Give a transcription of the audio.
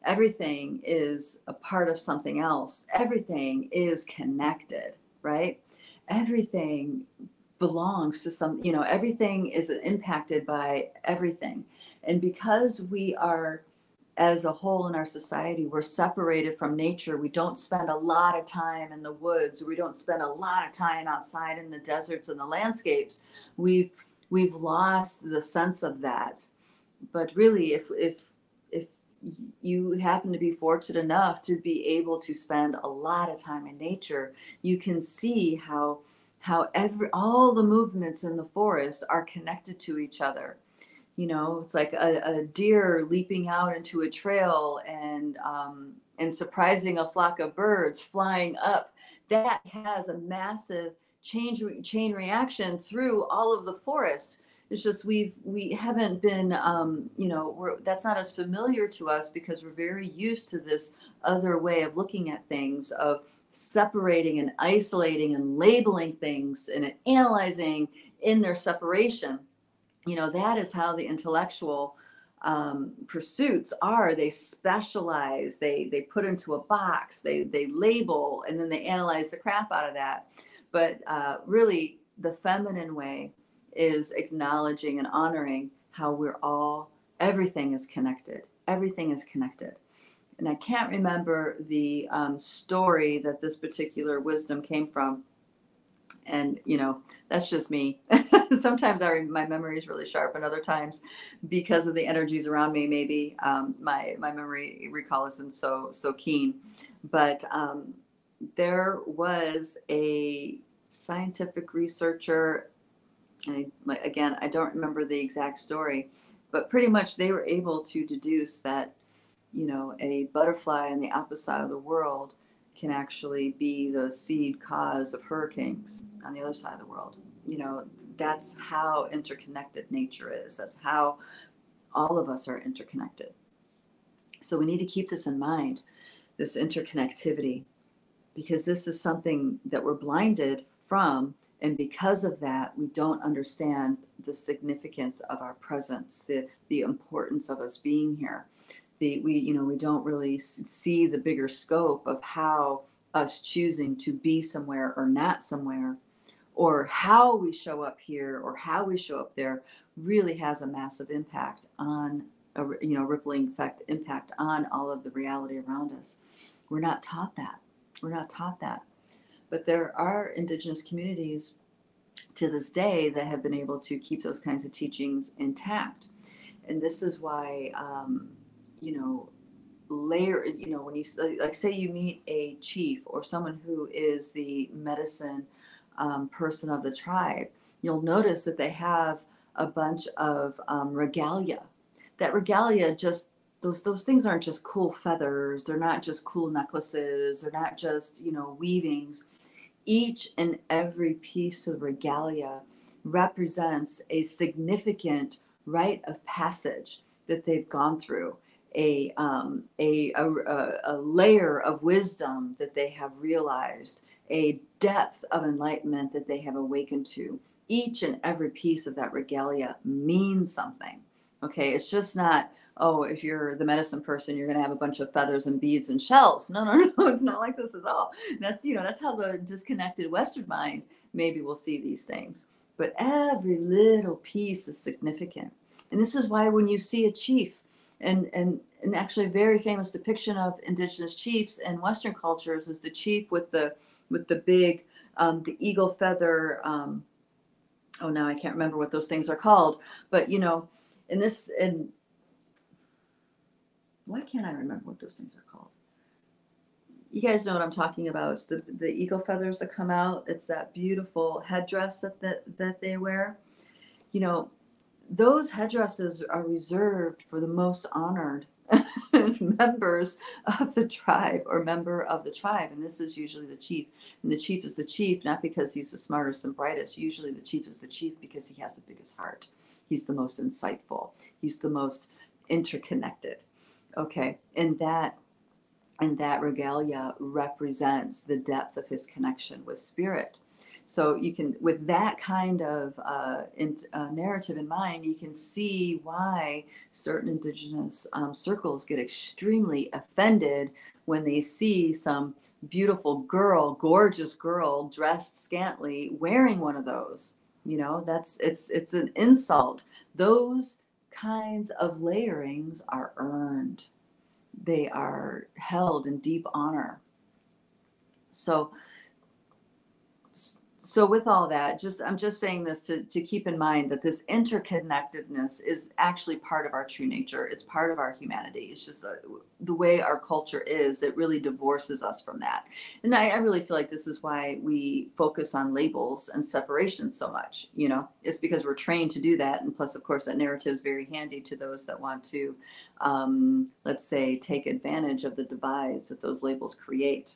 Everything is a part of something else. Everything is connected, right? Everything belongs to some, everything is impacted by everything. And because we are, as a whole in our society, we're separated from nature. We don't spend a lot of time in the woods. We don't spend a lot of time outside in the deserts and the landscapes. We've lost the sense of that. But really, if you happen to be fortunate enough to be able to spend a lot of time in nature, you can see how all the movements in the forest are connected to each other. It's like a deer leaping out into a trail and surprising a flock of birds flying up. That has a massive chain reaction through all of the forest. It's just we haven't been, that's not as familiar to us because we're very used to this other way of looking at things, of separating and isolating and labeling things and analyzing in their separation. That is how the intellectual pursuits are. They specialize, they put into a box, they label, and then they analyze the crap out of that. But really, the feminine way is acknowledging and honoring how everything is connected. Everything is connected. And I can't remember the story that this particular wisdom came from. And that's just me. Sometimes my memory is really sharp, and other times, because of the energies around me, maybe my memory recall isn't so keen. But there was a scientific researcher, and again, I don't remember the exact story, but pretty much they were able to deduce that a butterfly on the opposite side of the world can actually be the seed cause of hurricanes on the other side of the world. That's how interconnected nature is. That's how all of us are interconnected. So we need to keep this in mind, this interconnectivity, because this is something that we're blinded from. And because of that, we don't understand the significance of our presence, the importance of us being here. We don't really see the bigger scope of how us choosing to be somewhere or not somewhere, or how we show up here or how we show up there, really has a massive impact on rippling effect impact on all of the reality around us. We're not taught that. But there are Indigenous communities to this day that have been able to keep those kinds of teachings intact. And this is why when you say you meet a chief or someone who is the medicine person of the tribe, you'll notice that they have a bunch of regalia. That regalia, just those things aren't just cool feathers. They're not just cool necklaces. They're not just weavings. Each and every piece of regalia represents a significant rite of passage that they've gone through, a layer of wisdom that they have realized, a depth of enlightenment that they have awakened to. Each and every piece of that regalia means something. Okay, it's just not, oh, if you're the medicine person, you're going to have a bunch of feathers and beads and shells. No, it's not like this at all. That's how the disconnected Western mind maybe will see these things. But every little piece is significant. And this is why when you see a chief, and actually a very famous depiction of Indigenous chiefs in Western cultures is the chief with the big the eagle feather. Now I can't remember what those things are called, but why can't I remember what those things are called? You guys know what I'm talking about. It's the eagle feathers that come out. It's that beautiful headdress that they wear. Those headdresses are reserved for the most honored members of the tribe or member of the tribe. And this is usually the chief. And the chief is the chief, not because he's the smartest and brightest. Usually the chief is the chief because he has the biggest heart. He's the most insightful. He's the most interconnected. Okay. And that regalia represents the depth of his connection with spirit. So you can, with that kind of narrative in mind, you can see why certain Indigenous circles get extremely offended when they see some beautiful girl, gorgeous girl dressed scantily wearing one of those. You know, it's an insult. Those kinds of layerings are earned. They are held in deep honor. So so with all that, just I'm just saying this to keep in mind that this interconnectedness is actually part of our true nature. It's part of our humanity. It's just the way our culture is. It really divorces us from that. And I really feel like this is why we focus on labels and separation so much. You know, it's because we're trained to do that. And plus, of course, that narrative is very handy to those that want to, let's say, take advantage of the divides that those labels create.